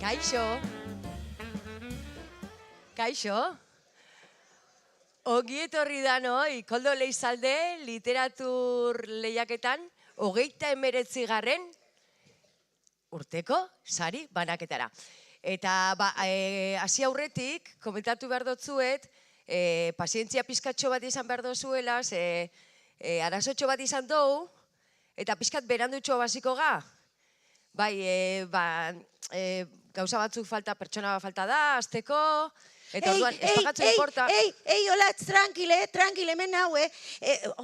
Kaixo. Kaixo. Ongi etorri danoi, Koldo Leizalde literatur lehiaketan 39. urteko sari banaketara. Eta hasi aurretik, komentatu behar dotzuet, pazientzia pizkatxo bat izan behar dozuela, arazotxo bat izan dugu, eta pizkat berandutxo basiko ga. Bai, gauza batzuk falta, pertsona falta da, azteko, eta orduan, ez pagatzu importa. Ei, hola, tranquile, hemen hau,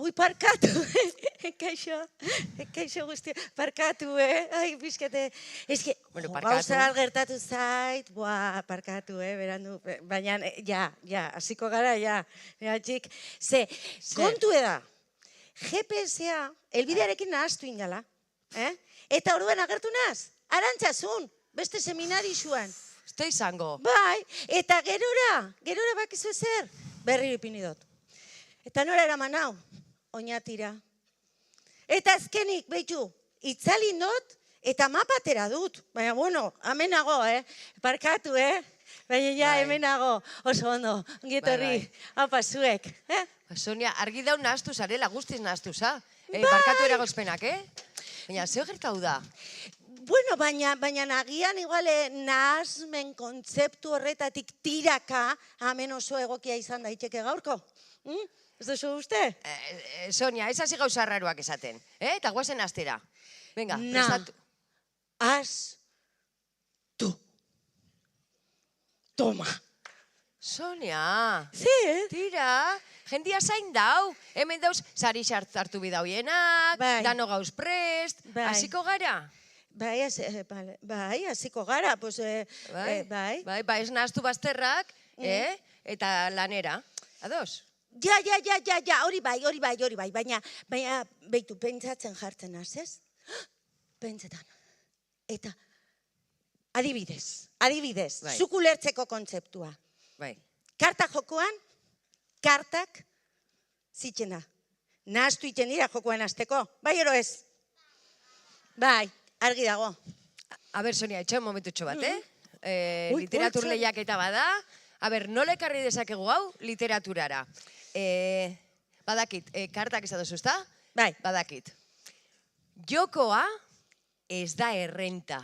Ui, parkatu, kaixo guztia, parkatu, ai, bizkete, eske, gauza gertatu zait, parkatu, berandu, baina, ja, hasiko gara, ja, txik, kontu eda, GPS-a, elbidearekin nahaztu indala, eta orduan agertu naz, Arantzazun, beste seminari zuan. Esto izango. Bai, eta gerora bakizu ezer, berriro ipini dut. Eta nora eraman hau, oinatira. Eta azkenik, behitu, itzalin dut, eta mapatera dut. Baina, bueno, amenago, parkatu, baina ja, hemenago, oso ondo, ongietorri, haupa zuek. Sonia, argi daun nahaztu zarela, guztiz nahaztu za. Parkatu eragozpenak, Baina, zeo gertau da? Bueno, baina agian igual nahazmen kontzeptu horretatik tiraka hemen oso egokia izan daiteke gaurko. Ez duzu uste? Sonia, ez hasi gauza raruak esaten. Eta guazen astera. Venga, prestatu. Tu. Toma. Sonia. Sí, Tira. Jendia zain dau. Hemen dauz, sari hartu bidauienak, dano gauz prest, hasiko gara. Bai, hasiko gara, pues, bai. Bai, ez nahaztu bazterrak, eta lanera. Ados? Ja, hori bai, baina, behitu, pentsatzen jartzen az, ez? Pentsetan. Eta, adibidez, zuk ulertzeko kontzeptua. Bai. Karta jokoan, kartak zitzena. Nahaztu iten dira jokoan azteko, bai ero ez? Bai. Argi dago. A ber, Sonia, etxean momentutxo bat, literatur lehiaketa bada. A ber, nola ekarri dezakegu hau literaturara? Badakit, kartak ez adozu, ezta? Bai. Badakit. Jokoa ez da errenta.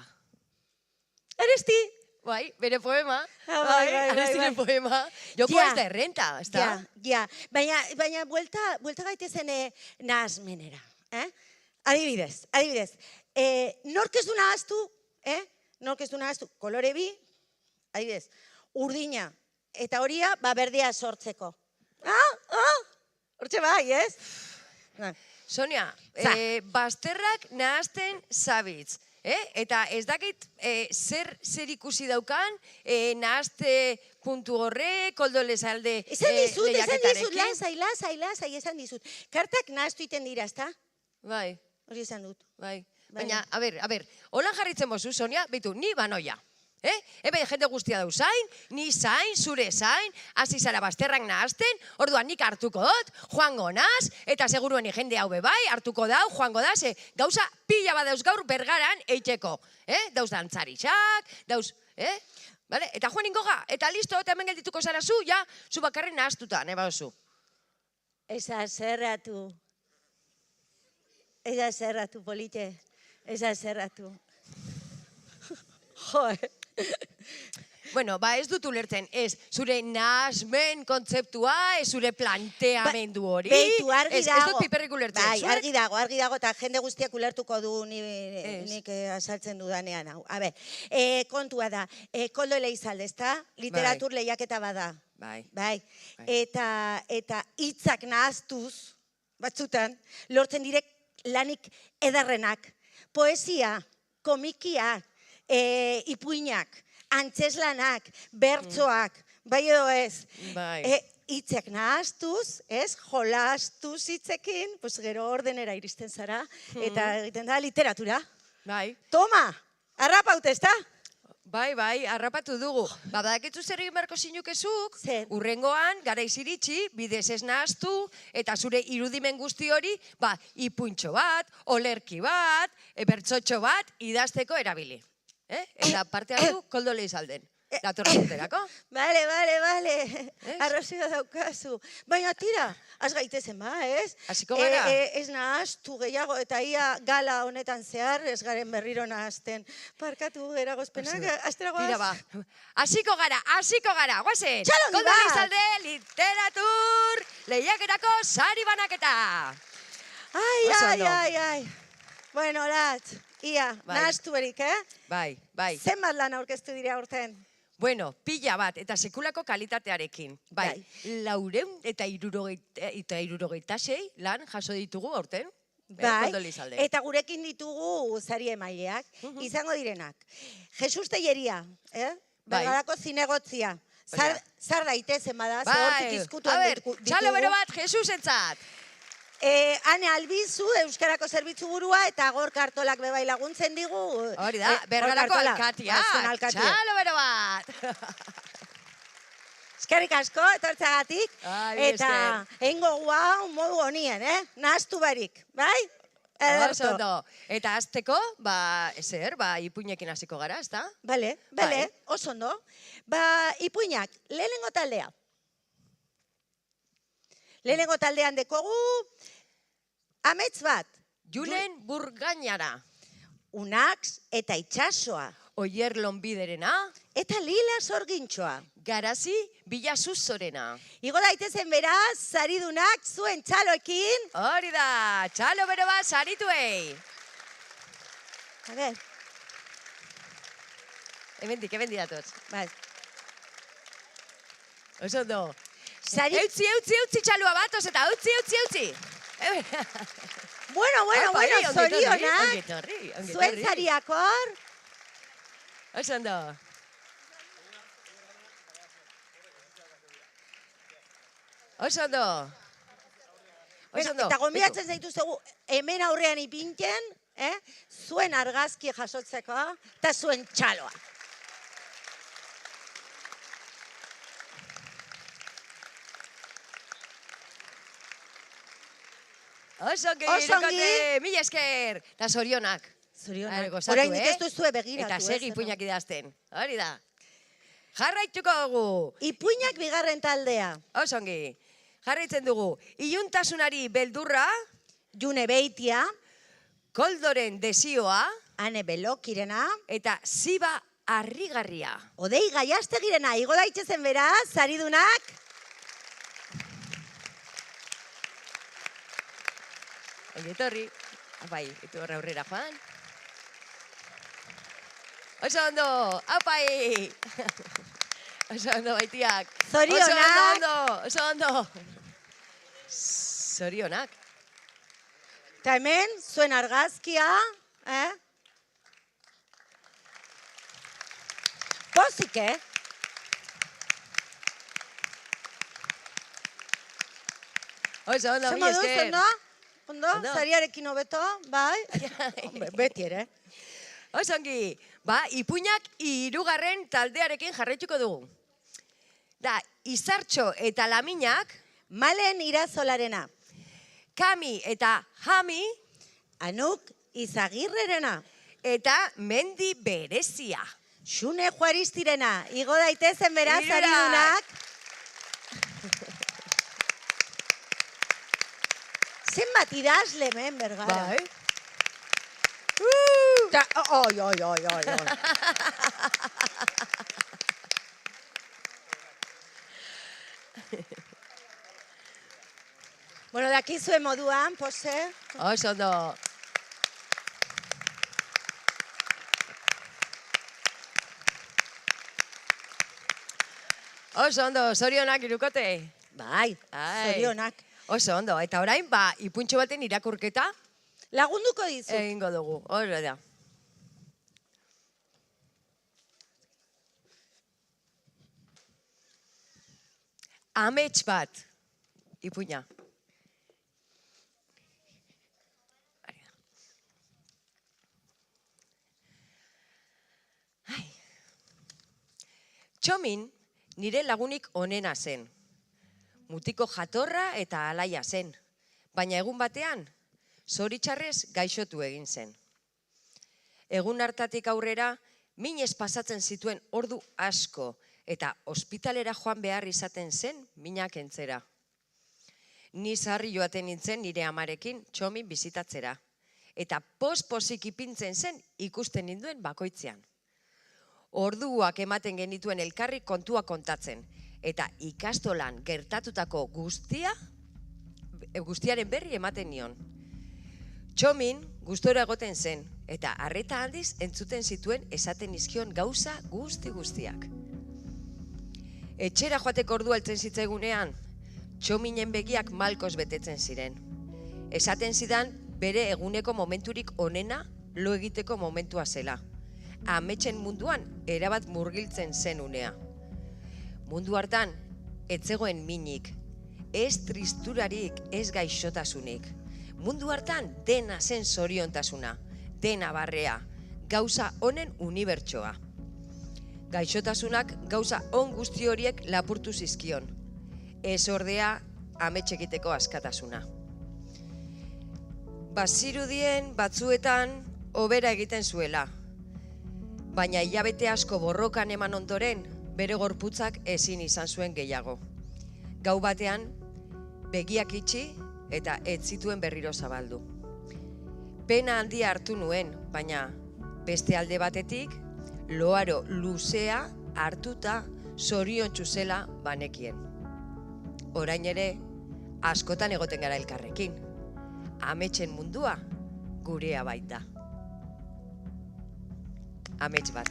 Aresti? Bai, bere poema. Bai. Arestiren poema. Jokoa ez da errenta, ezta? Ja. Baina, buelta gaitezen nahazmenera. Adibidez. Nork ez du nahaztu, kolore bi, adibidez, urdina, eta horia, berdea sortzeko. Hortxe bai, ez? Sonia, bazterrak nahazten zabitz, eta ez dakit zer ikusi daukan, nahazte puntu horre, Koldo Leizalde lehiaketarekin. Lasai, esan dizut. Kartak nahaztu iten dira, ezta? Bai. Hori esan dut. Bai. Baina, a ber, holan jarritzen bozu, Sonia, behitu, ni banoia. Ebe, jende guztia dau zain, ni zain, zure zain, hasi zara bazterrak nahazten, orduan nik hartuko dut, joango naz, eta segurueni jende hau bebai, hartuko dau, joango da, ze gauza pila bat dauz gaur bergaran eiteko. Dauz dantzarixak, dauz, Vale? Eta joan ingo ga, eta listo, eta hemen geldituko zara zu, ja, zu bakarren nahaztuta, neba oso. Eza zerratu, polite, eza zerratu. Jo, Bueno, ez dut ulertzen, ez zure nahazmen kontzeptua, ez zure planteamendu hori. Beitu, argi dago. Ez dut piperrik ulertzen. Bai, argi dago, eta jende guztiak ulertuko du nik asaltzen dudanean hau. A ber, kontua da, Koldo Elizalde, ezta? Literatur lehiaketa bada. Bai. Eta hitzak nahaztuz, batzutan, lortzen direk lanik edarrenak. Poesia, komikiak, ipuinak, antzeslanak, bertsoak, bai edo ez, hitzak nahaztuz, jolastuz hitzekin, gero ordenera iristen zara, eta egiten da literatura. Bai. Toma, harrapaute, ezta? Bai, harrapatu dugu. Badakitzu zer egin beharko zinukezuk, urrengoan, garaiz iritsi, bidez ez nahaztu, eta zure irudimen guzti hori, ipuintxo bat, olerki bat, bertsotxo bat, idazteko erabili. Eta parte hartu Koldo Elizalden. Datorren urterako. Bale. Arrozioa daukazu. Baina tira, az gaitezen ez? Hasiko gara? Ez nahaztu gehiago, eta ia gala honetan zehar, ez garen berriro nahazten. Parkatu eragozpenak, astera goaz? Tira ba. Hasiko gara, guazen! Txalondi Koldo Elizalde, literatur, lehiakerako sari banaketa! Ai. Bueno, latz. Ia, nahaztu berik, Bai. Zenbat lan aurkeztu dira urten? Bueno, pila bat, eta sekulako kalitatearekin. Bai, 476 lan jaso ditugu aurten. Bai, eta gurekin ditugu sari emaileak, izango direnak. Jesus Telleria, Bergarako zinegotzia. Zar daitezen bada, zehortik izkutuen ditugu. Txalo bero bat, Jesus entzat! Ane Albizu, Euskarako Zerbitzu burua, eta Gorka Artolak bebai laguntzen digu. Hori da, Bergarako alkatia. Txalo bero bat! Eskerrik asko, etortzagatik. Eta eingo guau modu honien, nahaztu barik, bai? Oso ondo. Eta azteko, ipuinekin hasiko gara, ezta? Bale, oso ondo. Ipuinak, lehenengo taldea. Lehenengo taldean dekogu, amets bat. Julen Burgainara. Unax eta itxasoa. Oier Lonbiderena. Eta Lila Sorgintxoa. Garazi Bilasuzorena. Igo daitezen beraz, saridunak zuen txaloekin. Hori da, txalo bero bat sarituei. A ber. Hemendik datoz. Bai. Oso ondo. Eutzi txalua batoz eta eutzi. Bueno, zorionak. Zuen zariakor. Oso ondo. Eta gombiatzen zaituztegu hemen aurrean ipinten, zuen argazki jasotzeko, eta zuen txaloa. Osongi, mila esker, eta zorionak. Oraindik ez duzue begiratu. Eta segi ipuinak idazten, hori da. Jarraituko dugu. Ipuinak bigarren taldea. Osongi, jarraitzen dugu. Iluntasunari beldurra. June Beitia. Koldoren desioa. Ane Belokirena. Eta Ziba Arrigarria. Odei Gaiastegirena, igo daitezen beraz, saridunak. Etorri, bai, etu horra aurrera joan. Oso ondo, apai! Oso ondo, baitiak. Zorionak. Oso ondo. Zorionak. Eta hemen, zuen argazkia, Pozik, Oso ondo, mi esker. Ondo, zariarekin hobeto, bai? Beti ere. Osongi, ba, ipuinak hirugarren taldearekin jarraituko dugu. Da, Izartxo eta Laminak, Malen Irazolarena. Kami eta Hami, Anuk Izagirrerena. eta Mendi Berezia. Xune Juaristirena. Igo daitezen beraz, Hirurak. aridunak. Zenbat idazle, men, bergara. Bai. Oi. Bueno, dakizue moduan, pose. Oso ondo. Oso ondo, zorionak irukote. Bai, Ai. zorionak. Oso ondo, eta orain, ba, ipuntxo baten irakurketa Lagunduko dizu. egingo dugu. Hora da. Amets bat, ipuina. Ai. Txomin nire lagunik onena zen. Mutiko jatorra eta alaia zen. Baina egun batean, zoritxarrez gaixotu egin zen. Egun hartatik aurrera, minez pasatzen zituen ordu asko eta ospitalera joan behar izaten zen minak entzera. Ni sarri joaten nintzen nire amarekin Txomin bizitatzera. Eta posik ipintzen zen ikusten ninduen bakoitzean. Orduak ematen genituen elkarri kontua kontatzen. Eta ikastolan gertatutako guztiaren berri ematen nion. Txomin gustora egoten zen, eta arreta handiz entzuten zituen esaten izkion gauza guztiak. Etxera joateko ordua heltzen zitzaigunean, Txominen begiak malkoz betetzen ziren. Esaten zidan bere eguneko momenturik onena lo egiteko momentua zela. Ametsen munduan erabat murgiltzen zen unea. Mundu hartan, ez zegoen minik, ez tristurarik, ez gaixotasunik. Mundu hartan dena zen zoriontasuna, dena barrea, gauza honen unibertsoa. Gaixotasunak gauza on guzti horiek lapurtu zizkion. Ez ordea ametsekiteko askatasuna. Bazirudien batzuetan hobera egiten zuela. Baina hilabete asko borrokan eman ondoren, bere gorputzak ezin izan zuen gehiago. Gau batean, begiak itxi eta ez zituen berriro zabaldu. Pena handia hartu nuen, baina beste alde batetik, loaro luzea hartuta zoriontsu zela banekien. Orain ere, askotan egoten gara elkarrekin. Ametsen mundua gurea baita. Amets bat.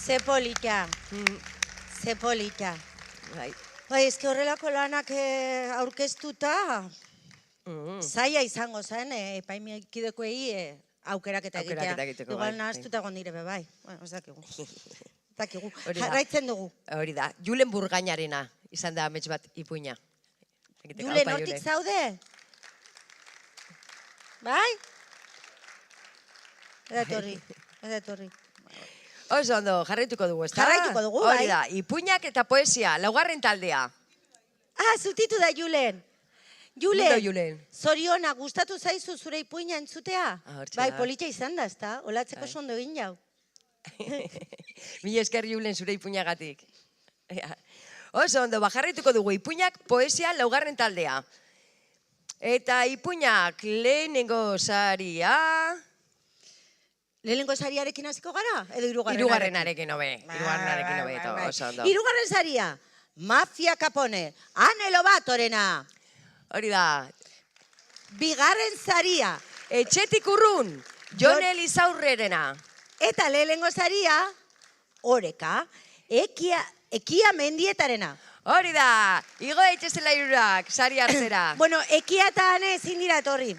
Ze polita. Ze polita. Bai. Bai, eske horrelako lanak aurkeztuta, zaila izango zen, epaimikidekoei aukeraketa egitea. Igual nahaztuta gondire be, bai. Bueno, ez dakigu. Jarraitzen dugu. Hori da, Julen Burgainarena izan da amets bat ipuina. Julen, hortik zaude? Bai? Edatorri. Oso ondo, jarraituko dugu, ez da? Jarraituko dugu, bai. Hori da, ipuinak eta poesia, laugarren taldea. Zutitu da, Julen. Julen. Zoriona, gustatu zaizu zure ipuina entzutea? Bai, da. polita izan da, ez da? Olatzeko sondo egin jau. Mila esker Julen zure ipuinagatik. Oso ondo, jarraituko dugu, ipuinak poesia, laugarren taldea. Eta ipuinak lehenengo saria... Lehenengo sariarekin hasiko gara? Edo Hirugarrenarekin hobe. Oso ondo. Hirugarren saria. Mafia Capone. Anelo Batorena. Hori da. Bigarren saria. Etxetik urrun. Jon Elizaurrerena. Eta lehenengo saria. Oreka. Ekia Mendietarena. Hori da. Igo daitezela hirurak, sari hartzera. Bueno, Ekia eta Ane ezin dira etorri.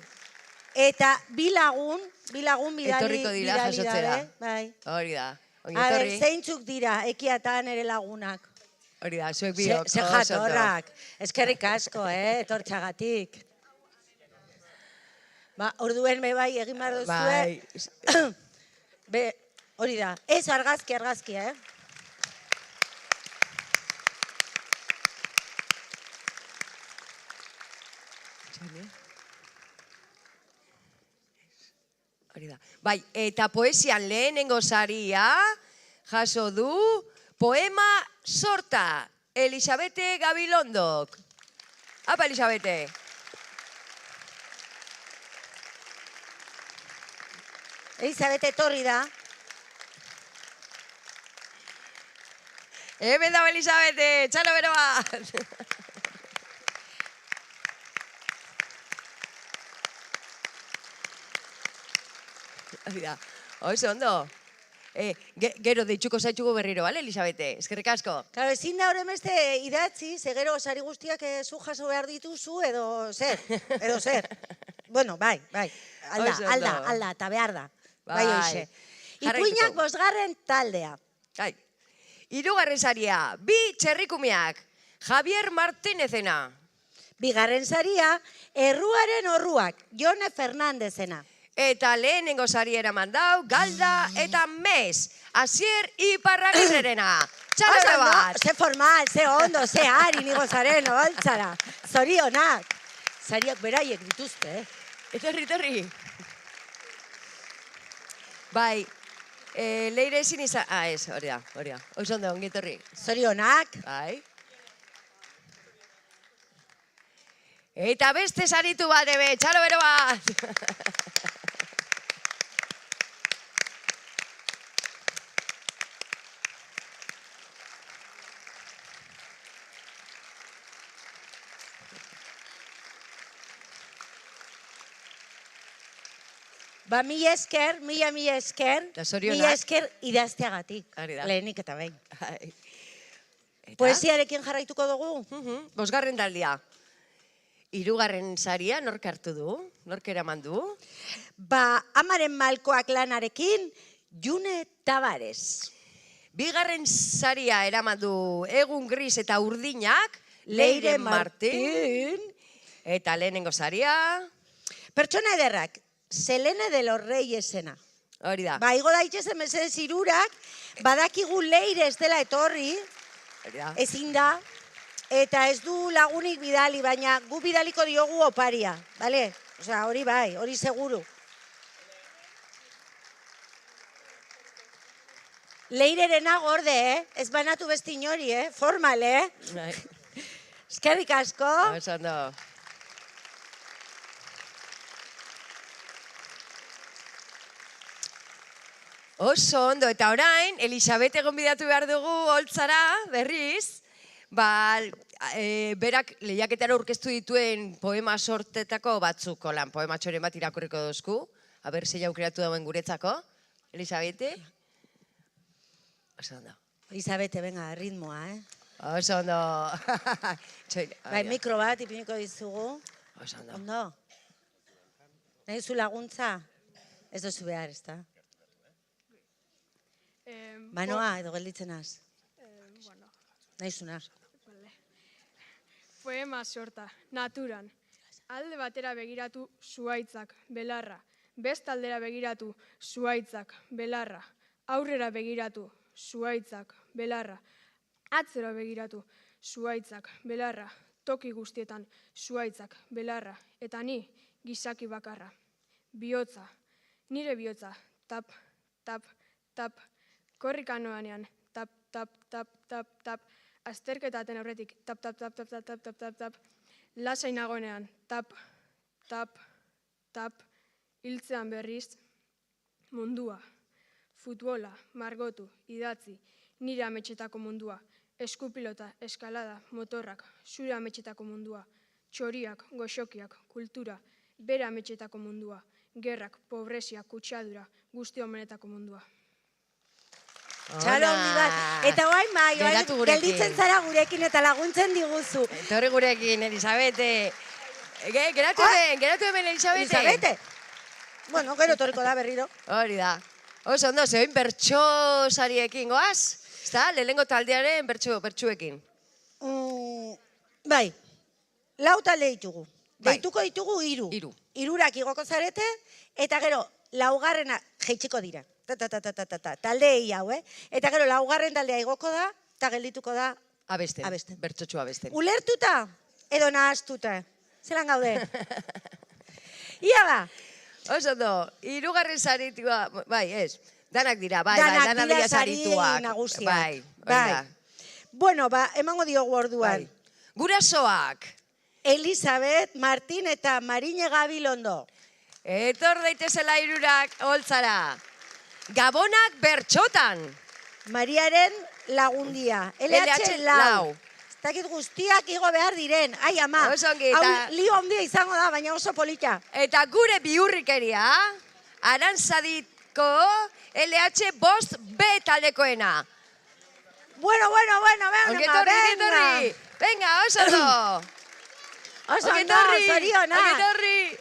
Eta bilagun bidali etorriko dira jasotzera. Bai. Hori da. A ber, zeintzuk dira, Ekia eta nere lagunak. Hori da, zuek biok. Ze jatorrak. Eskerrik asko, etortxagatik. Orduen bai egin behar duzue. Hori da. Ez argazki, Hori da. Bai, eta poesian lehenengo saria jaso du poema sorta Elisabete Gabilondok. Apa, Elisabete. Elisabete etorri da. Hemen dago Elisabete, txalo bero bat. Oso ondo. Gero deitzuko zaitzuko berriro, bale, Elisabete? Eskerrik asko. Claro, ezin da horren beste idatzi, ze gero sari guztiak zu jaso behar dituzu edo zer. Bueno, bai. Alda, eta behar da. Bai, hoxe. Ipuinak 5. taldea. Hirugarren saria, 2 txerrikumeak, Javier Martínezena. 2. saria, Erruaren orruak, Jone Fernandezena. Eta lehenengo saria eraman dau, Galda eta Mes, Asier Iparragirrerena. Txalo bat! Ze formal, ze ondo, ze ari nigo zaren, obaltzara. Zorionak. Sariak beraiek dituzte, Etorri. Bai, leire ezin izan... Ez, hori da. Oso ondo, ongi etorri. Zorionak. Bai. Eta beste saritu bat, txalo bero bat! Mila esker. Mila esker idazteagatik. Lehenik eta behin. Poesiarekin jarraituko dugu? 5. taldia. 3. saria nork hartu du? Nork eraman du? Amaren malkoak lanarekin, June Tabares. 2. saria eraman du Egun Gris eta Urdinak, Leire Martín. Eta lehenengo saria... Pertsona ederrak, Selene de los Reyesena. Hori da. Igo daitzezen mesedez irurak, badakigu Leire ez dela etorri, ezin da, eta ez du lagunik bidali, baina gu bidaliko diogu oparia, bale? Osea, hori bai, hori seguru. Leirerena gorde, ez banatu besti inori, formal, Eskerrik asko. Oso ondo. Oso ondo, eta orain, Elisabete gonbidatu behar dugu holtzara, berriz, berak lehiaketara aurkeztu dituen poema sortetako batzuk, poematxoren bat irakurriko dozku, aber zein aukeratu dauen guretzako, Elisabete? Oso ondo. Elisabete, venga, ritmoa, Oso ondo. Mikro bat ipiniko dizugu. Oso ondo. Ondo. Nahi zu laguntza? Ez dozu behar, ez da? Manoa, edo gelditzen az? Nahi zunaz. Poema sorta, naturan. Alde batera begiratu zuhaitzak, belarra. Beste aldera begiratu zuhaitzak, belarra. Aurrera begiratu zuhaitzak, belarra. Atzera begiratu zuhaitzak, belarra. Toki guztietan zuhaitzak, belarra. Eta ni, gizaki bakarra. Bihotza, nire bihotza. Tap, tap, tap. Korrikanoanean, tap, tap, tap, tap, tap. Azterketaten aurretik, tap, tap, tap, tap, tap, tap, tap, tap, tap. Lasain nagonean, tap, tap, tap. Hiltzean berriz, mundua. Futbola, margotu, idatzi, nire ametxetako mundua. Eskupilota, eskalada, motorrak, zure ametxetako mundua. Txoriak, goxokiak, kultura, bere ametxetako mundua. Gerrak, pobrezia, kutsadura, guzti homenetako mundua. Txalo handi bat. Eta guain gelditzen zara gurekin eta laguntzen diguzu. Etorri gurekin, Elisabete. Geratu hemen, Elisabete. Elisabete? Bueno, gero torriko da berriro. Hori da. Oso ondo, zein bertso sariekin goaz? Ezta, lehenengo taldearen bertsuekin. Bai, 4 talde ditugu. Deituko ditugu 3. 3. 3 igoko zarete, eta gero, laugarrena jeitsiko dira. Taldeei hau, Eta gero, laugarren taldea igoko da, eta geldituko da Abesten, abesten. bertxotxu abesten. Ulertuta edo nahaztuta? Zelan gaude? Ia ba! Oso ondo, 3. saritua, bai, ez, danak dira, bai, Danak dira sarituak. sari nagusiak. Bai, Bai. Bueno, emango diogu orduan. Gurasoak, Elizabeth, Martin eta Marine Gabilondo. etor daitezela 3 holtzara. Gabonak bertxotan. Mariaren lagundia. LH lau. Ez dakit guztiak igo behar diren. Ai, ama. Oso ongi, Hau eta- lio handia izango da, baina oso polita. Eta gure bihurrikeria, Arantzadiko LH bost B taldekoena. Bueno, Ongi etorri. Venga, oso ondo. Oso Ongi ondo, etorri. zorionak. Ongi etorri.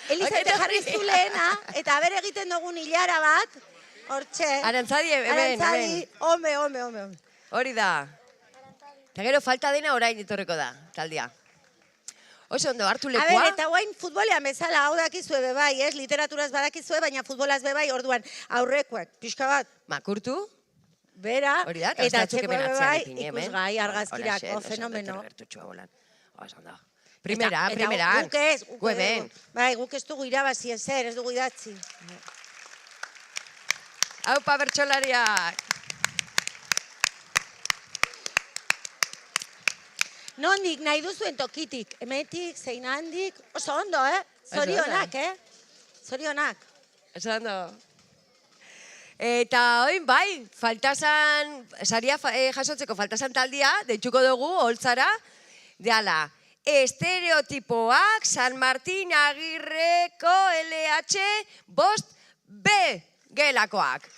Elizabeth jarri zu lehena, eta ber egiten dugun hilara bat, hortxe. Arantzadi, hemen, Arantzadi, hemen. home. Hori da. Eta gero falta dena orain etorriko da, taldea. Oso ondo, hartu A lekua. ber, eta guain futbolean bezala, hau dakizue bebai, literaturaz badakizue, baina futbolaz bebai, orduan aurrekoak, pixka bat, Makurtu. bera, Hori da, eta batzuk txeko hemen atzean bebai, ipini, hemen. ikusgai, argazkirako, Holaxe, fenomeno. Gertutxua bolan. Oso ondo. Primeran. Guk ez, Gu hemen. Bai, guk ez dugu irabazi ezer, ez dugu idatzi. Aupa bertsolariak. Nondik nahi duzuen tokitik, hemetik, zein handik, oso ondo, Zorionak, Zorionak. Oso ondo. Eta oin bai, faltazan, saria jasotzeko faltazan taldia, deitzuko dugu, holtzara, deala, estereotipoak San Martin Agirreko LH bost B gelakoak.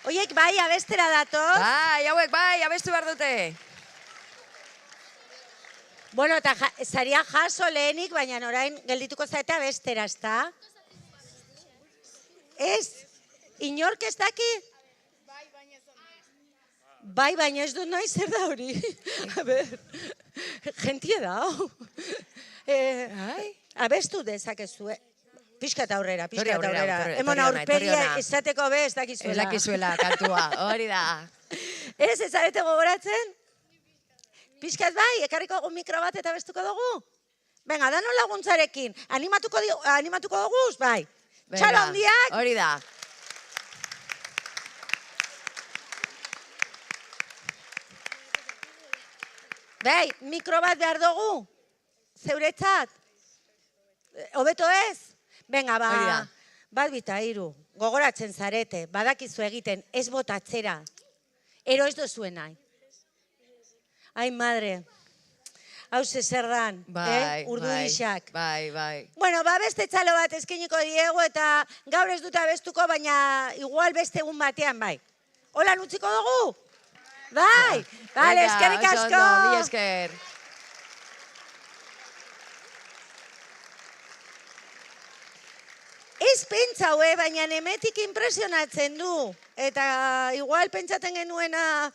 Oiek bai, abestera datoz. Bai, hauek bai, abestu behar dute. Bueno, eta saria jaso lehenik, baina orain geldituko zaete abestera, ezta? Ez, inork ez daki? Bai, baina ez dut nahi zer da hori. A ber, gentie da, hau. Abestu dezakezu, Piskat aurrera. Emon aurpegia esateko be ez dakizuela. Ez dakizuela, kantua, hori da. Ez zarete gogoratzen? Piskat bai, ekarriko dugu mikro bat eta bestuko dugu? Venga, danon laguntzarekin. Animatuko dugu? Bai. Txalo handiak. Hori da. Bai, mikro bat behar dugu? Zeuretzat? Hobeto ez? Venga, bat bita hiru. Gogoratzen zarete, badakizu egiten, ez botatzera. Ero ez dozuen nahi. Ai, madre. Hau zerran, urdu gixak. Bai. Bueno, beste txalo bat eskeniko diegu eta gaur ez dut abestuko, baina igual beste egun batean, bai. Hola, utziko dugu? Bai, bale, eskerrik asko. Mi esker. Ez pentsau, baina nemetik impresionatzen du. Eta igual pentsaten genuena...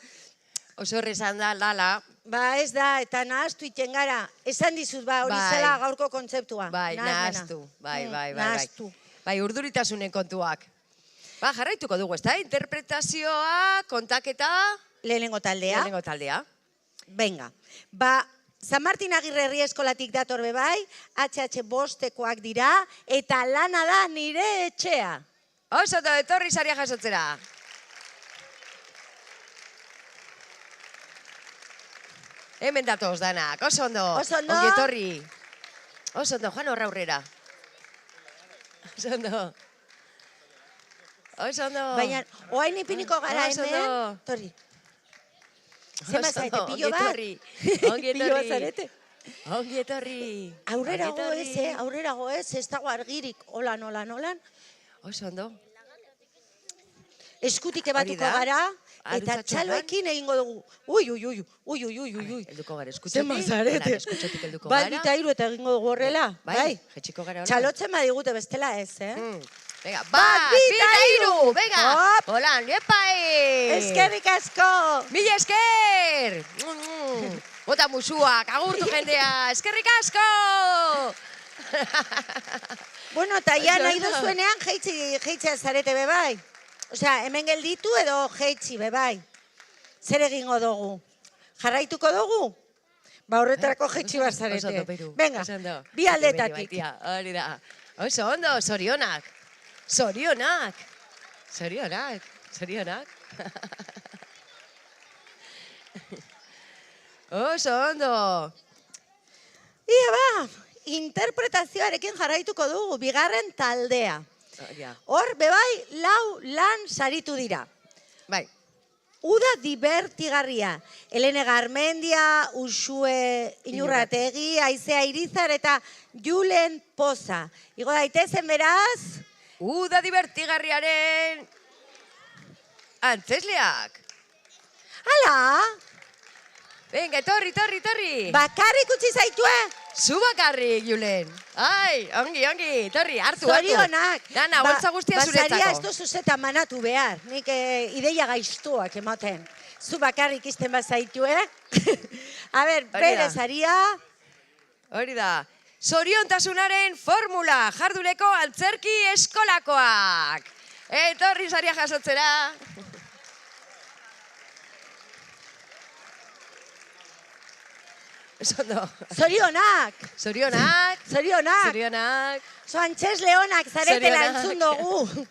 Oso horrezan da, lala. Ba, ez da, eta nahaztu iten gara. Esan dizut, hori zela gaurko kontzeptua. Bai, nahaztu. Bai. Nahaztu. Bai, urduritasunen kontuak. Ba, jarraituko dugu, ez da? Interpretazioa, kontaketa... Lehenengo taldea. Venga. Ba, San Martin Agirre Herri Eskolatik dator bebai, HH bostekoak dira, eta lana da nire etxea. Oso da, etorri saria jasotzera. Hemen datoz danak, oso ondo. Ongi etorri. Oso ondo, joan horra aurrera. Oso ondo. Baina, oain ipiniko gara hemen. Torri. Zema zaite, pillo bat? Ongi etorri. Aurrerago ez, ez dago argirik. Olan. Oso ondo. Eskutik ebatuko gara, eta txaloekin egingo dugu. Ui. Elduko gara eskutxotik. Zema zarete. Eskutxotik elduko gara. Bai, bita hiru eta egingo dugu horrela. Bai, jetxiko gara. Txalotzen badigute bestela ez, Venga, bat, bi eta hiru. Venga, holan, epai. Eskerrik asko. Mila esker. Bota musuak, agurtu jendea. Eskerrik asko. Bueno, eta ja nahi duzuenean jeitzea zarete bebai. Osea, hemen gelditu edo jeitzi bebai. Zer egingo dugu? Jarraituko dugu? Ba, horretarako jeitzi bat zarete. Venga, bi aldetatik. Hori da. Oso ondo, zorionak. Zorionak. Zorionak. Zorionak. Oso ondo. Ia ba, interpretazioarekin jarraituko dugu, bigarren taldea. Hor, bebai, lau lan saritu dira. Bai. Uda divertigarria. Elene Garmendia, Uxue Inurrategi, Aizea Irizar eta Julen Poza. Igo daitezen beraz? Uda divertigarriaren antzesleak. Hala? Venga, torri. Bakarrik utzi zaitue? Zu bakarrik, Julen. Ai, ongi, torri, hartu. Zorionak. Dana, boltza guztia zuretzako. Basaria ez duzu zeta manatu behar. Nik ideia gaiztuak ematen. Zu bakarrik izten bazaitue. A ber, bere zaria. Hori da. Zoriontasunaren formula, jarduleko antzerki eskolakoak. Etorri saria jasotzera. Zorionak. Zorionak. Zo antxez leonak zaretela entzun dugu.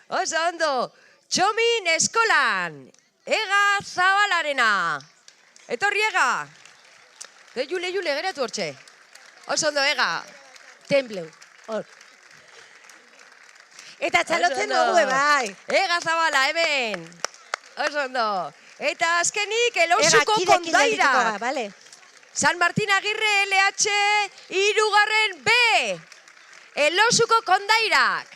Oso ondo. Txomin eskolan. Ega Zabalarena. Etorri Ega. Jule, geratu hortxe. Oso ondo, Ega. Templeu. Eta txalotzen dugu, bai. Ega Zabala, hemen. Oso ondo. Eta azkenik, Elosuko kondairak. Vale. San Martin Agirre LH, 3. B. Elosuko kondairak.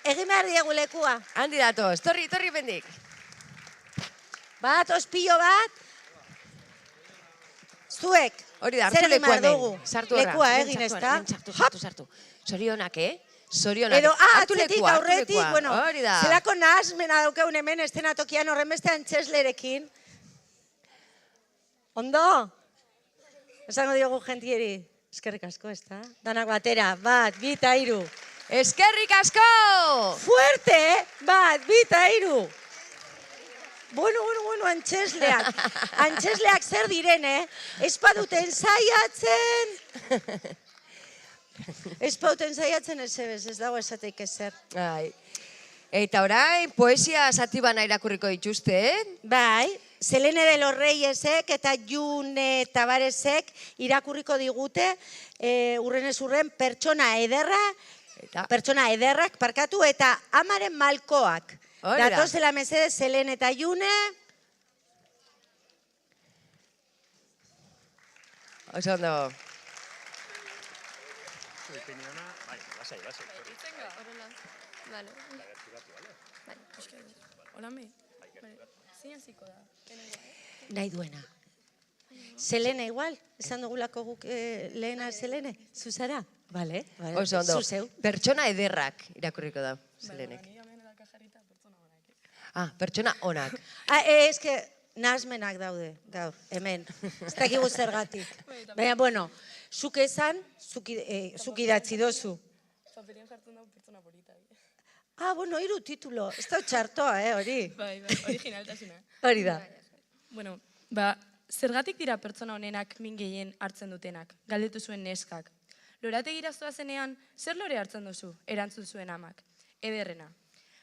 Egin behar diegu lekua. Handi datoz, torri bendik. Bat, ospillo bat. Zuek. Hori da, hartu lekua hemen. Lekua egin ez da. Sartu. Zorionak, Zorionak. Edo, atzetik, aurretik, bueno, zelako nahazmena daukeun hemen estenatokian horren beste antzeslerekin. Ondo? Esango diogu jentieri. Eskerrik asko, ez da? Danak batera, bat, bi eta hiru. Eskerrik asko! Fuerte, bat, bi eta hiru. Bueno, antzesleak. Antzesleak zer diren, Espaduten zaiatzen. Espauten zaiatzen ez dago esateik ezer. Eta orain, poesia zati bana irakurriko dituzte, Bai, Selene de los Reyesek eta June Tabaresek irakurriko digute, urrenez urren, pertsona ederrak parkatu eta amaren malkoak. Datozela mesedez, Selene eta June. Oso ondo. Nahi duena. Selene igual, esan dugulako guk lehena Selene, zuzara? Vale, oso ondo. Pertsona ederrak irakurriko da, Selenek. Pertsona onak. Ez que nahazmenak daude, gaur, hemen. Ez dakigu zergatik. Baina, bueno, zuk esan, zuk idatzi dozu. Paperian jartzen dago pertsona polita. Bueno, 3 titulo. Ez da txartoa, hori. Bai, originaltasuna. Hori da. Bueno, zergatik dira pertsona honenak min gehien hartzen dutenak, galdetu zuen neskak. Lorategira zoazenean, zer lore hartzen duzu, erantzun zuen amak. Ederrena.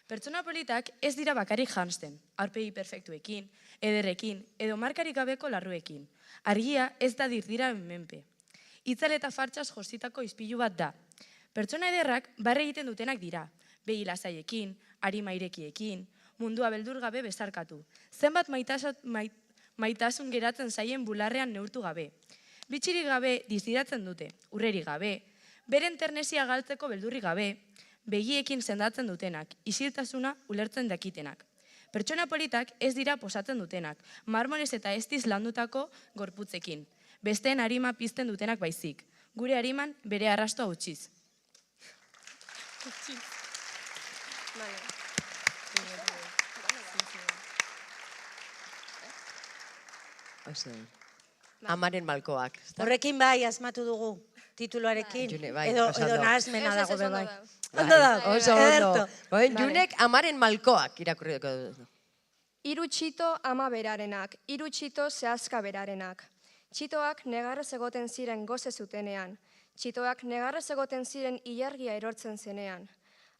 Pertsona politak ez dira bakarrik janzten, aurpegi perfektuekin, ederrekin, edo markarik gabeko larruekin. Argia ez da dira menpe. Itzal eta fartxaz jositako izpilu bat da. Pertsona ederrak barre egiten dutenak dira, begi lasaiekin, arima irekiekin, mundua beldur gabe bezarkatu. Zenbat maitasun geratzen zaien bularrean neurtu gabe. Bitxirik gabe diziratzen dute, urrerik gabe, beren ternesia galtzeko beldurri gabe, begiekin sendatzen dutenak, isiltasuna ulertzen dakitenak. Pertsona politak ez dira posatzen dutenak, marmolez eta estiz landutako gorputzekin. Besteen arima pizten dutenak baizik. gure hariman bere arrastoa utziz. Amaren malkoak. Horrekin bai, asmatu dugu, tituloarekin. Edo nahasmena dago be bai. Ondo da, oso ondo. Junek amaren malkoak irakurri dugu. Hiru txito ama berarenak, hiru txito zehazka berarenak. Txitoak negarrez egoten ziren goze zutenean. Txitoak negarrez egoten ziren ilargia erortzen zenean.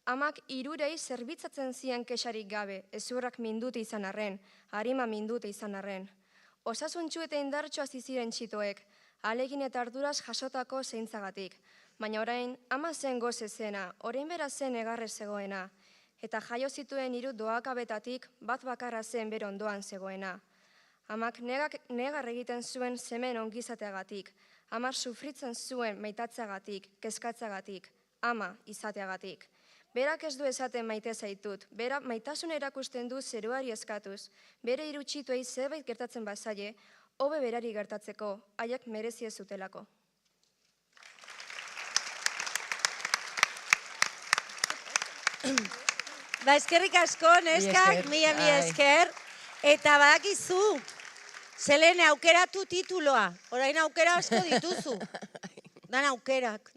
Amak hirurei zerbitzatzen zien kexarik gabe, ezurrak mindute izan arren, harima mindute izan arren. Osasuntxu eta indartxo hasi ziren txitoek, ahalegin eta arduraz jasotako zeintzagatik. Baina orain, ama zen goze zena, orain bera zen negarrez zegoena. Eta jaio zituen hiru doakabetatik bat bakarra zen bere ondoan zegoena. Amak negar egiten zuen semen ongizateagatik, ama sufritzen zuen maitatzeagatik, kezkatzagatik, ama izateagatik. Berak ez du esaten maite zaitut, bera maitasuna erakusten du zeruari eskatuz, bere hiru txituei zerbait gertatzen bazaie, hobe berari gertatzeko, haiek merezi ez zutelako. Ba, eskerrik asko, neskak, mila esker. Eta badakizu, Selene aukeratu tituloa. Orain aukera asko dituzu. Dan aukerak.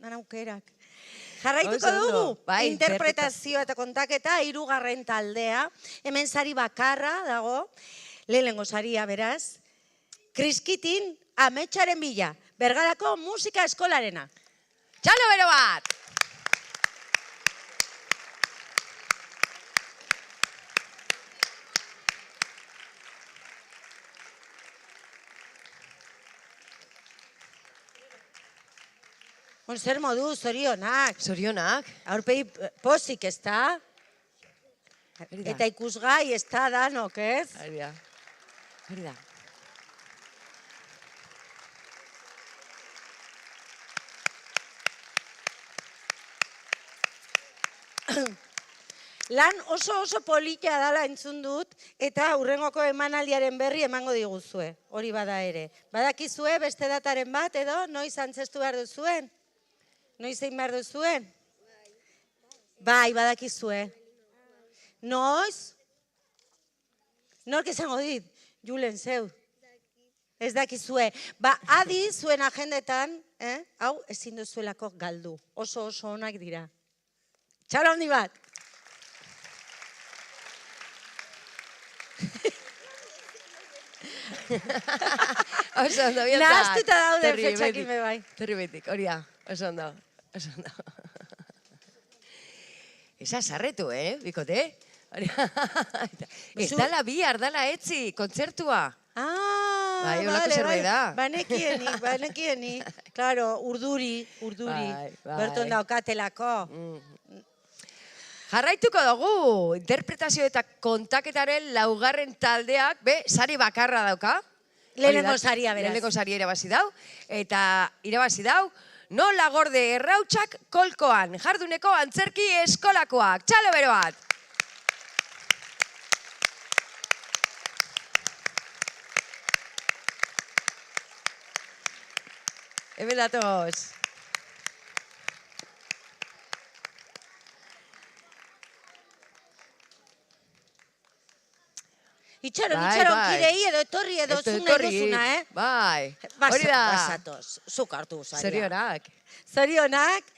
Jarraituko dugu, interpretazioa eta kontaketa, 3. taldea. Hemen sari bakarra dago, lehenengo saria beraz. Kriskitin, ametsaren bila, Bergarako musika eskolarena. Txalo bero bat! Zer modu, zorionak. Zorionak. Aurpegi pozik, ez da? Eta ikusgai, ez da danok, ez? Hori da. Lan oso polita dala entzun dut, eta hurrengoko emanaldiaren berri emango diguzue. Hori bada ere. Badakizue beste dataren bat, edo noiz antzestu behar duzuen? Noiz egin behar duzuen? Bai, badakizue. Noiz? Nork esango dit? Julen, zeu. Ez dakizue. Ba, adi zuen agendetan, hau ezin duzuelako galdu. Oso onak dira. Txalo handi bat. Oso ondo, bihotza. Nahaztuta daude fetxakin bai. Terribetik, hori da. Oso ondo. Esa sarretu, bikote? Ez dala bihar, dala etzi, kontzertua. Bai, holako zerbait da. Banekienik. Claro, urduri. Berton daukatelako. Jarraituko dugu, interpretazio eta kontaketaren 2. taldeak, sari bakarra dauka. Lehenengo saria, beraz. Lehenengo saria irabazi dau. Eta irabazi dau, Nola gorde errautsak kolkoan, jarduneko antzerki eskolakoak. Txalo bero bat! Hemen datoz. Itxaron, kirei edo etorri edo zuna edozuna, Bai, hori da. Basatoz, zuk hartu zaila. Zorionak. Zorionak.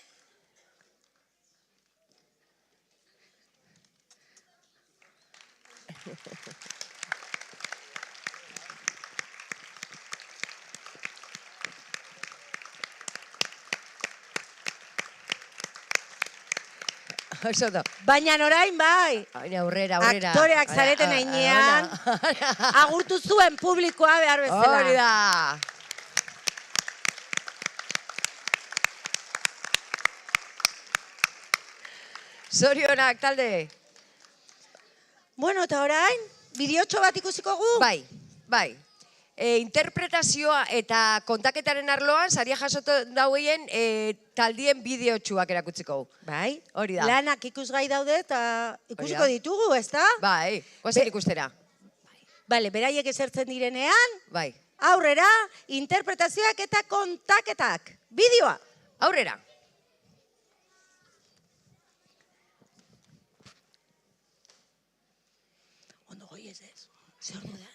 Baina orain bai. Aurrera. Aktoreak zareten ainean. Agurtu zuen publikoa behar bezala. Hori da. Zorionak, talde. Bueno, eta orain, bideotxo bat ikusiko gu? Bai. Interpretazioa eta kontaketaren arloan, saria jasotu daueien taldien bideotxuak erakutziko. Bai. Hori da. Lanak ikusgai daude eta ikusiko ditugu, ez da? Bai, guazen ikustera. Bale, beraiek esertzen direnean, bai. Aurrera, interpretazioak eta kontaketak. Bideoa! Aurrera. Ondo goi ez. Zer ordu da?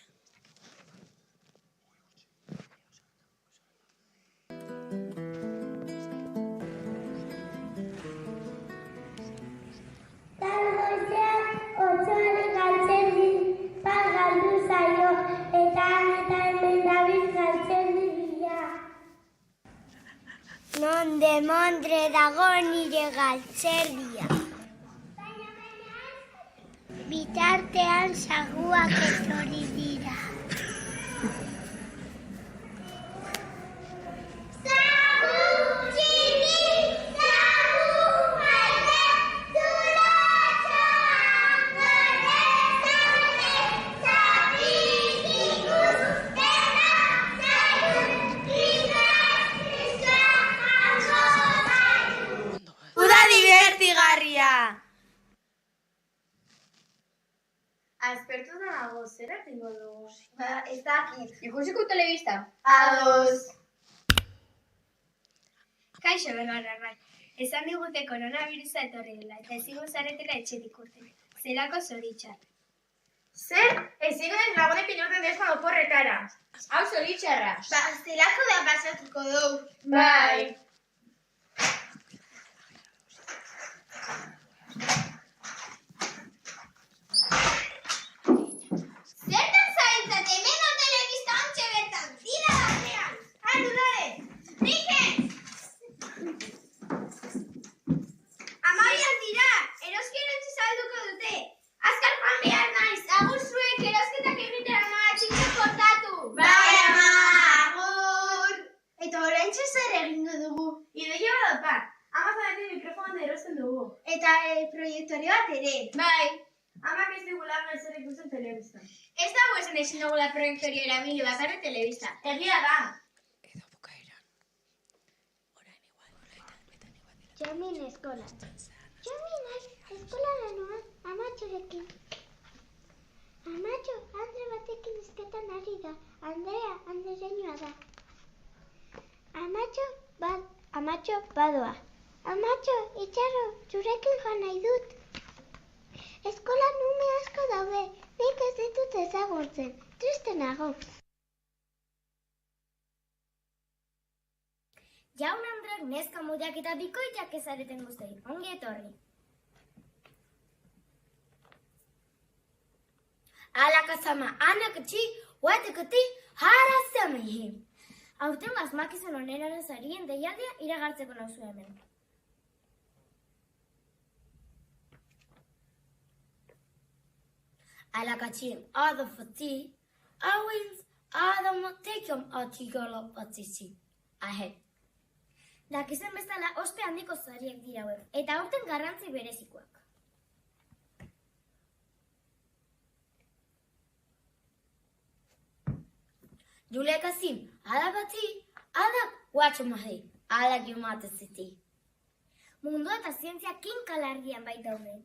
Non demondre dago nire galtzerdia. Bitartean saguak etorri dira. Aspertu da nago, zer atengo dugu? Ez dakit. Ikusiko telebista? Ados. Kaixo, Belarra, bai. Esan digute koronavirusa etorri dela, eta ezingo zaretela etxetik urten. Zerako zoritxar. Zer? Ezingo den lagunek inorten dezko oporretara. Hau zoritxarra. Ba, zerako da pasatuko dugu. Bai. Zertan zaintzat, hemen o telebista ontxe bertan, tira batean. Handu dare, Mikel! Amabiak dira, eroskierantzi salduko dute. Azkar joan behar naiz, agur zuek erosketak egitera magatxinko kortatu. Bai, ama, agur! Eta oraintxe zer egingo dugu? Ideia badopat, Amazonetik mikrofonoan erosten dugu. Eta proiektore bat ere. Bai. Amak ez digula ezer ikusten telebista. Ez dago esan ezin dugula proiektorio erabili bakarrik telebista. Egia da. Edo bukaeran. Orain igual. Txomin eskola. Txomin eskolara noa amatxorekin. Amatxo, Andre batekin izketan ari da. Andrea, andereñoa da. Amatxo, badoa. Amatxo, itxarro, zurekin joan nahi dut. Eskolan ume asko daude, nik ez ditut ezagutzen, triste nago. Jaun Andreak neska mudak eta bikoitak ezareten guztei, ongi etorri. Alakazama anakatxi, huatekati, harazamihi. Aurten asmakizun oneraren zarien deialdia iragartzeko nauzu hemen. Alakatxi, adafati, awins, adamatekom atigala batzizi. Ahe. Dakizuen bezala, ospe handiko zariak dira hauek, eta aurten garrantzi berezikoak. Julekazin, alabati, alak guatxomahi, alak jomateziti. Mundu eta zientzia kinkalargian baita daude.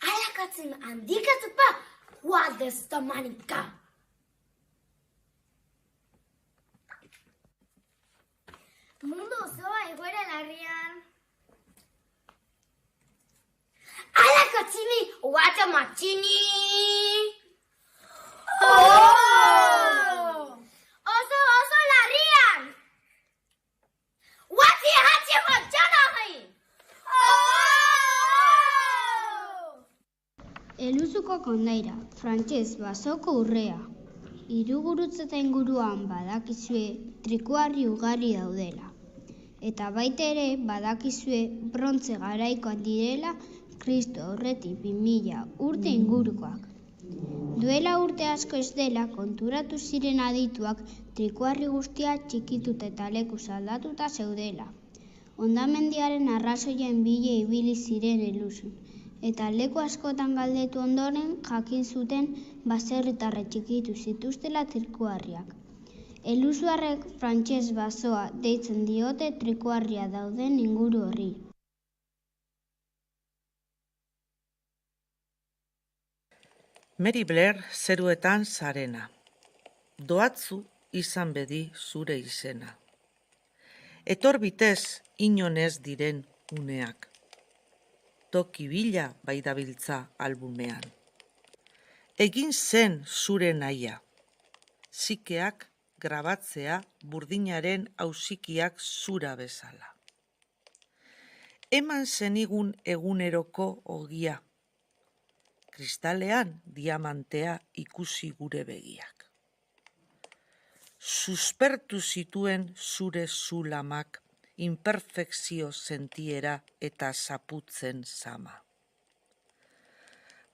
Alakatzen handikatupa, guadezta manika. Mundu osoa egoera larrian. Alakatzini, guatxomatxini! Oso larrian! Guatxi hatxi matxanahi! Eluzuko kondaira, frantses basoko urrea. Hirugurutze eta inguruan badakizue trikuharri ugari daudela. Eta baita ere badakizue brontze garaikoak direla Kristo aurretik 2000 urte ingurukoak. Duela urte asko ez dela konturatu ziren adituak trikuharri guztia txikituta eta lekuz aldatuta zeudela. Hondamendiaren arrazoien bila ibili ziren eluzun. Eta leku askotan galdetu ondoren jakin zuten baserritarrek txikitu zituztela trikuharriak. Eluzuarrek frantses basoa deitzen diote trikuharria dauden inguru horri. Mary Blair zeruetan sarena. Doatzu izan bedi zure izena. Etor bitez inonez diren uneak. Toki bila bai dabiltza albumean. Egin zen zure naia. Zikeak grabatzea burdinaren auzikiak zura bezala. Eman zenigun eguneroko ogia. Kristalean diamantea ikusi gure begiak. Suspertu zituen zure zulamak, imperfekzio sentiera eta zaputzen zama.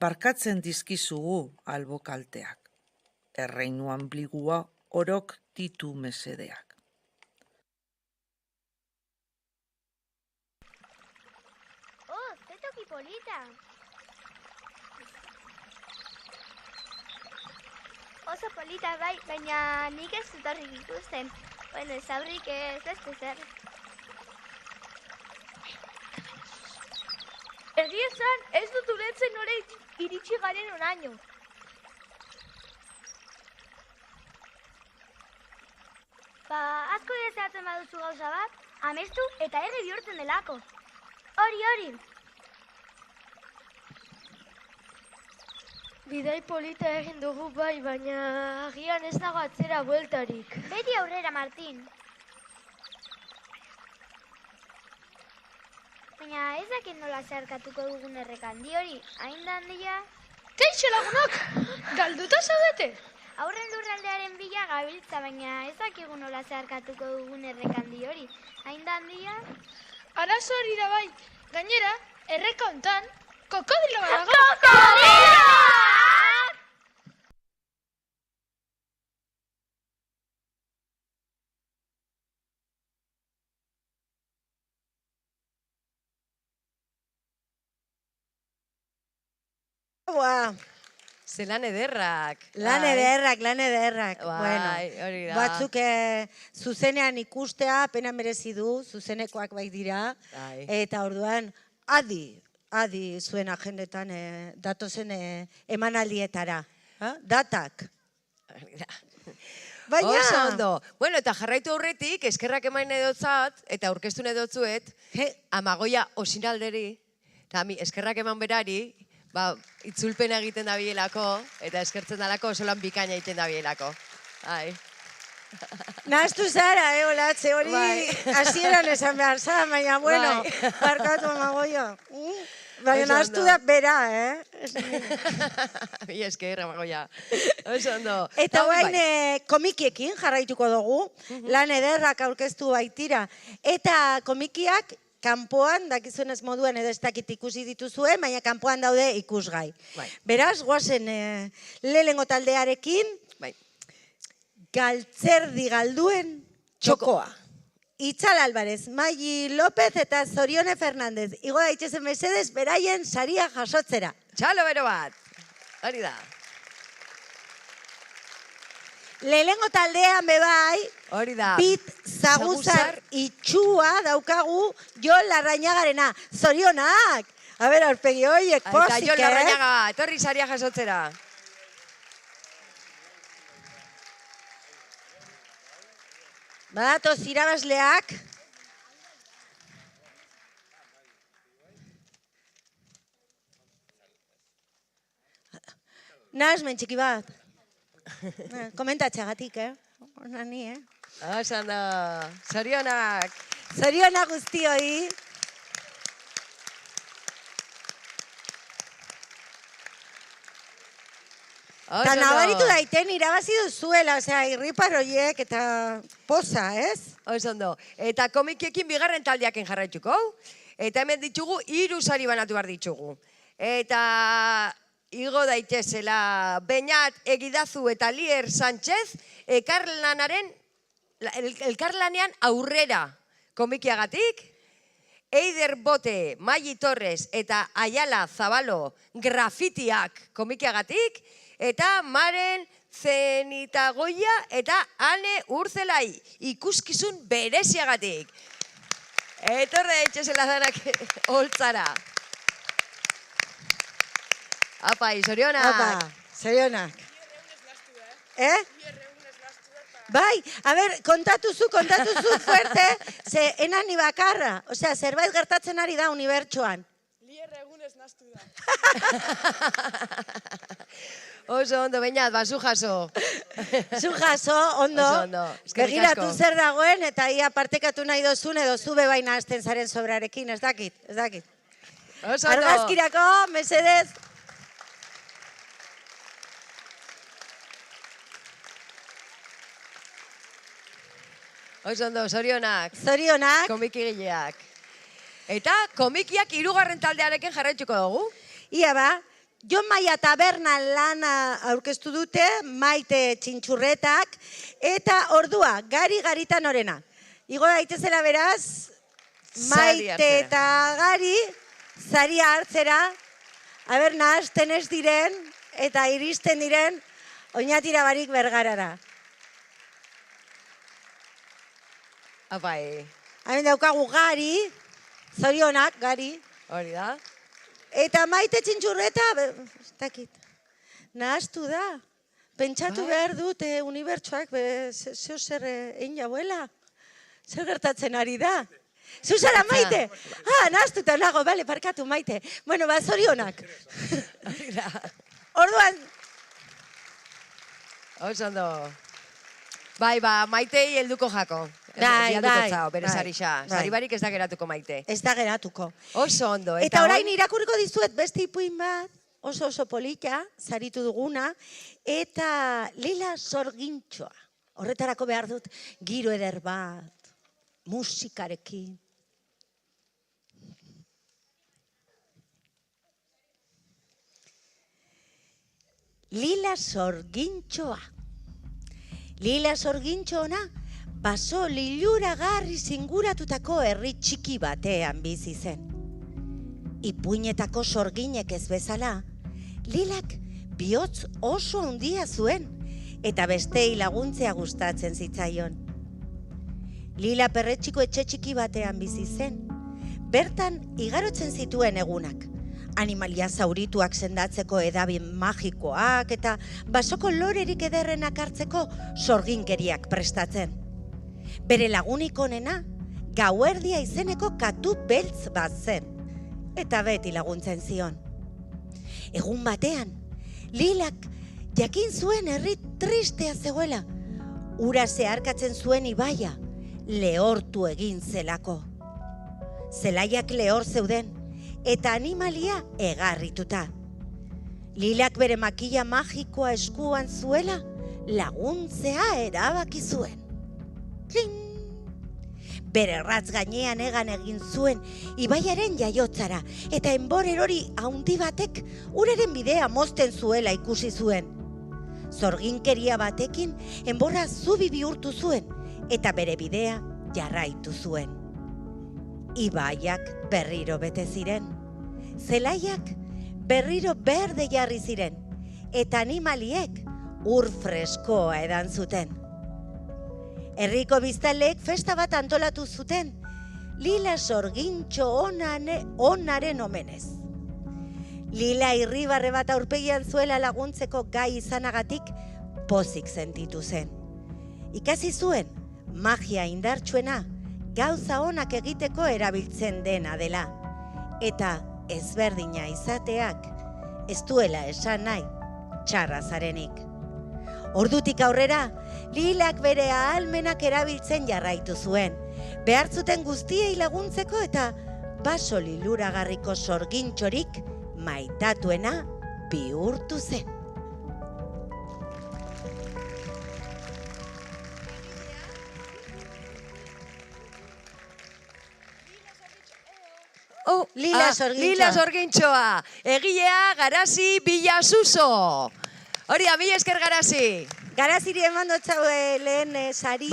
Barkatzen dizkizugu albokalteak, erreinu anbligua orok ditu mesedeak. Ze toki polita! Oso polita bai, baina nik ez dut horrik ikusten. Bueno, ez aurrik ez beste zer. Egia esan, ez dut ulertzen nora iritsi garen onaino. Asko dezatzen baduzu gauza bat, amestu eta erri bihurtzen delako. Hori. Bidai polita egin dugu bai, baina agian ez dago atzera bueltarik. Beti aurrera, Martin. Baina ez dakit nola zeharkatuko dugun errekandi hori, hain da handia. Kaixo lagunok, galduta zaudete? Aurren lurraldearen bila gabiltza, baina ez dakigu nola zeharkatuko dugun errekandi hori, hain da handia. Arazo hori da bai, gainera, erreka hontan, kokodilo bat dago. Kokodilo! Ze lan ederrak. Lan ederrak. Bueno, hori da. batzuk zuzenean ikustea pena merezi du, zuzenekoak bai dira. Eta orduan, adi zuen agendetan datozen emanaldietara. Datak. Baina... Oso ondo. Bueno, eta jarraitu aurretik, eskerrak emain edotzat, eta aurkeztu edotzuet, Amagoia Osinalderi, eta eskerrak eman berari, itzulpena egiten da bielako, eta eskertzen dalako oso lan bikaina egiten da bielako. Nahaztu zara, Olatze, hori hasieran esan behar zara, baina, bueno, barkatu Amagoia. Baina nahaztu da bera, Mi esker, Amagoia. Oso ondo. Eta guain komikiekin jarraituko dugu, lan ederrak aurkeztu baitira. Eta komikiak kanpoan, dakizuenez moduan edo ez dakit ikusi dituzuen, baina kanpoan daude ikusgai. Beraz, guazen lehenengo taldearekin, Galtzerdi galduen txokoa. Itzal Alvarez, Maili López eta Zorione Fernandez. Igo daitzezen mesedez, beraien saria jasotzera. Txalo bero bat. Hori da. Lehenengo taldean bebai, hori da. Bit Zaguzar itxua daukagu Jon Larrañagarena. Zorionak! A ber, aurpegi horiek pozik, Eta Jon Larrañaga, etorri saria jasotzera. Badatoz irabazleak. Nahazmen txiki bat. Komentatxeagatik, Nani, Osan da. Zorionak. Zorionak guztioi. Eta nabaritu daiten irabazi duzuela, irripar horiek eta poza, ez? Oso ondo. Eta komikiekin bigarren taldeaken jarraituko. Eta hemen ditugu 3 sari banatu behar ditugu. Eta igo daitezela Beñat Egidazu eta Lier Sánchez elkarlanean aurrera komikiagatik. Eider Bote, Maili Torres eta Ayala Zabalo grafitiak komikiagatik. Eta Maren Zenitagoia eta Ane Urzelai ikuskizun bereziagatik. Etorre daitezela danak holtzara. Apa, zorionak. Apa, zorionak. Bai, a ber, kontatu zu fuerte, ze enan ni bakarra. Osea, zerbait gertatzen ari da unibertsoan. Lierre egunez naztu da. Oso ondo, bainat, zu jaso. Zu jaso, ondo. Oso ondo, eskerrik asko. Begiratu zer dagoen, eta ia partekatu nahi dozun, edo zube baina hasten zaren sobrarekin, ez dakit. Oso ondo. Argazkirako, mesedez. Oso ondo, zorionak. Zorionak. Komikigileak. Eta komikiak 3. taldearekin jarraituko dugu. Ia ba, Jon Maia Taberna lana aurkeztu dute, Maite Txintxurretak, eta ordua, Gari Norena. Igo daitezela beraz, Maite eta Gari, zaria hartzera, aber nahazten ez diren, eta iristen diren, oinatira barik Bergarara. Apai. Hemen daukagu Gari, zorionak, Gari. Hori da. Eta Maite Txintxurreta, ez dakit, nahaztu da. Pentsatu behar dute unibertsoak, zeo zer egin jauela. Zer gertatzen ari da. Zuzara Maite? Nahaztuta nago, bale, parkatu Maite. Bueno, zorionak. Orduan. Oso ondo. Bai, Maitei helduko jako. Bai. Bere sarixa. Sari barik ez da geratuko Maite. Ez da geratuko. Oso ondo. Eta orain irakurriko dizuet beste ipuin bat, oso polita, saritu duguna, eta Lila Sorgintxoa. Horretarako behar dut, giro eder bat, musikarekin. Lila Sorgintxoa. Lila Sorgintxoa baso liluragarri zinguratutako herri txiki batean bizi zen. Ipuinetako sorginek ez bezala, Lilak bihotz oso handia zuen, eta bestei laguntzea gustatzen zitzaion. Lila perretxiko etxe txiki batean bizi zen, bertan igarotzen zituen egunak. Animalia zaurituak sendatzeko edabin magikoak eta basoko lorerik ederrenak hartzeko sorginkeriak prestatzen. Bere lagunik onena, Gauerdia izeneko katu beltz bat zen, eta beti laguntzen zion. Egun batean, Lilak jakin zuen herri tristea zegoela, ura zeharkatzen zuen ibaia, lehortu egin zelako. Zelaiak lehor zeuden, eta animalia egarrituta. Lilak bere makila magikoa eskuan zuela, laguntzea erabaki zuen. Bere ratz gainean egan egin zuen ibaiaren jaiotzara, eta enbor erori haundi batek uraren bidea mozten zuela ikusi zuen. Zorginkeria batekin enborra zubi bihurtu zuen, eta bere bidea jarraitu zuen. Ibaiak berriro bete ziren, zelaiak berriro berde jarri ziren, eta animaliek ur freskoa edan zuten. Herriko biztanleek festa bat antolatu zuten, Lila Sorgintxo onaren omenez. Lila irribarre bat aurpegian zuela laguntzeko gai izanagatik pozik sentitu zen. Ikasi zuen, magia indartsuena gauza onak egiteko erabiltzen dena dela, eta ezberdina izateak ez duela esan nahi txarra zarenik. Ordutik aurrera, Lilak bere ahalmenak erabiltzen jarraitu zuen, behartzuten guztiei laguntzeko eta baso liluragarriko sorgintxorik maitatuena bihurtu zen. Lila Sorgintxoa, egilea Garazi Bilasuso. Hori da, mila esker Garazi. Garaziri eman dutzago lehen saria.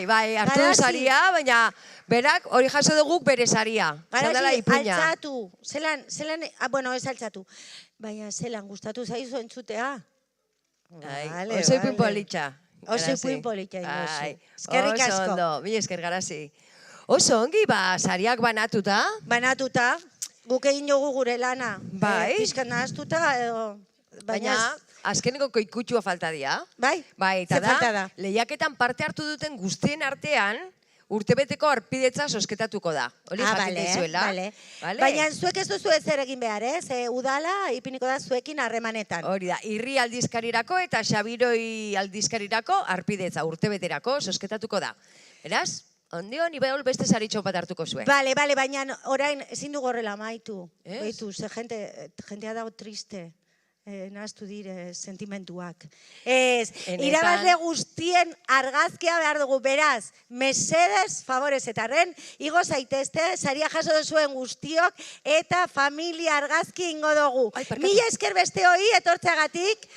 Bai, hartu du saria, baina berak hori jaso dugu bere saria. Garazi, altzatu. Zelan, ez altzatu. Baina zelan gustatu zaizu entzutea. Oso ipuin politxa. Oso ipuin politxa inozu. Eskerrik asko. Oso ondo, mila esker Garazi. Oso ongi, sariak banatuta. Banatuta. Guk egin dugu gure lana. Bai. Pizkan nahaztuta, baina azkeneko koikutxua falta dira. Bai, Eta ze falta da? lehiaketan parte hartu duten guztien artean, urtebeteko arpidetza sosketatuko da. Hori jakin daizuela. Baina zuek ez duzu ezer egin behar, ez? Udala ipiniko da zuekin harremanetan. Hori da, Irri aldizkarirako eta Xabiroi aldizkarirako arpidetza urtebeterako sosketatuko da. Beraz, ondio, nibeol beste saritxo bat hartuko zuen. Bale, baina orain ezin dugu horrela amaitu. Beitu, ze jentea dago triste. Nahaztu dire sentimentuak. Irabazle guztien argazkia behar dugu, beraz, mesedez, favorez, eta arren, igo zaitezte, saria jaso duzuen guztiok, eta familia argazki ingo dugu. Mila esker beste hoi, etortzeagatik,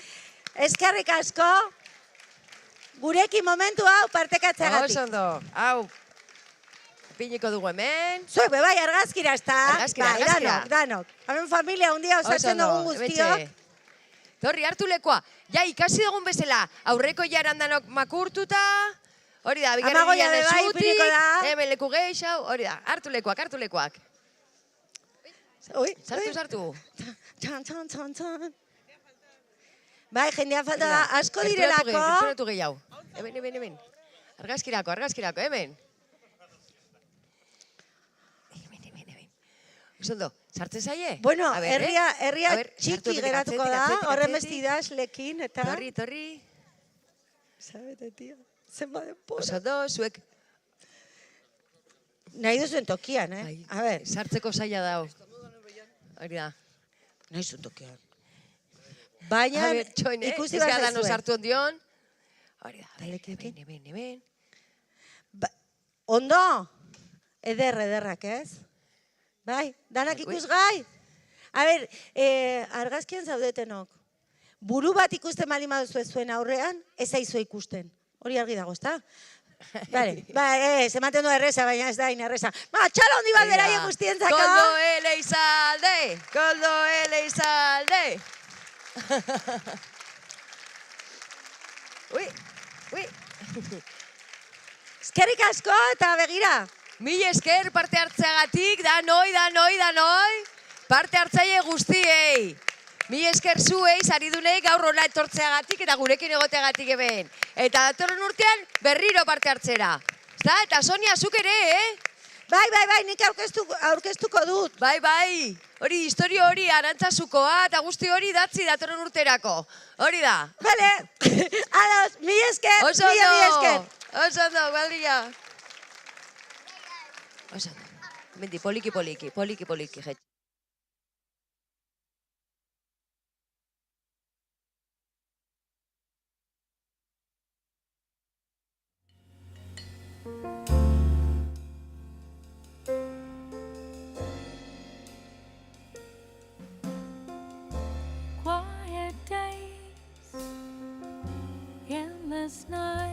eskerrik asko, gurekin momentu hau partekatzeagatik. Oso ondo, hau, piniko dugu hemen. Zuek, bebai, argazkira, ez da? Argazkira. Danok. Hemen familia hundia osatzen dugun guztiok. Torri, hartu lekoa. Ja, ikasi dugun bezala, aurreko jarandanok makurtuta, hori da, bigarren gian ezutik, hemen leku geixau, hori da, hartu lekoak. Sartu. Bai, jendea falta da, asko direlako. Gerturatu gehiago. Hemen. Argazkirako, hemen. Osondo, sartzen zaie? Bueno, herria txiki geratuko da, horren bestidaz, lekin, eta... Torri. Zabete, tio, zenba denpora. Osondo, zuek... Nahi duzuen tokian, A ber. Sartzeko zaila dao. Hori da. Nahi duzuen tokian. Baina, ikusi bat zuen. Ez sartu ondion. Hori da, hemen. Ondo? Ederrak, ez? Bai, danak ikusgai. A ber, argazkian zaudetenok. Buru bat ikusten bali maduzu zuen aurrean, ez aizu ikusten. Hori argi dago, ezta? Bale, ematen du erreza, baina ez da inerreza. Txalo hondi bat beraien guztientzako. Koldo Eleizalde. Ui. Eskerrik asko eta begira. Mil esker parte hartzeagatik, danoi, parte hartzaile guztiei. Mil esker zuei, saridunei gaur hola etortzeagatik eta gurekin egoteagatik eben. Eta datorren urtean berriro parte hartzera. Eta Sonia, zuk ere, Bai, nik aurkeztuko dut. Bai, hori historio hori arantzazukoa eta guzti hori datzi datorren urterako. Hori da. Bale, ados, mil esker, mil esker. Oso ondo, gualdria. Oso, mendi, poliki, jet. Quiet days, endless nights.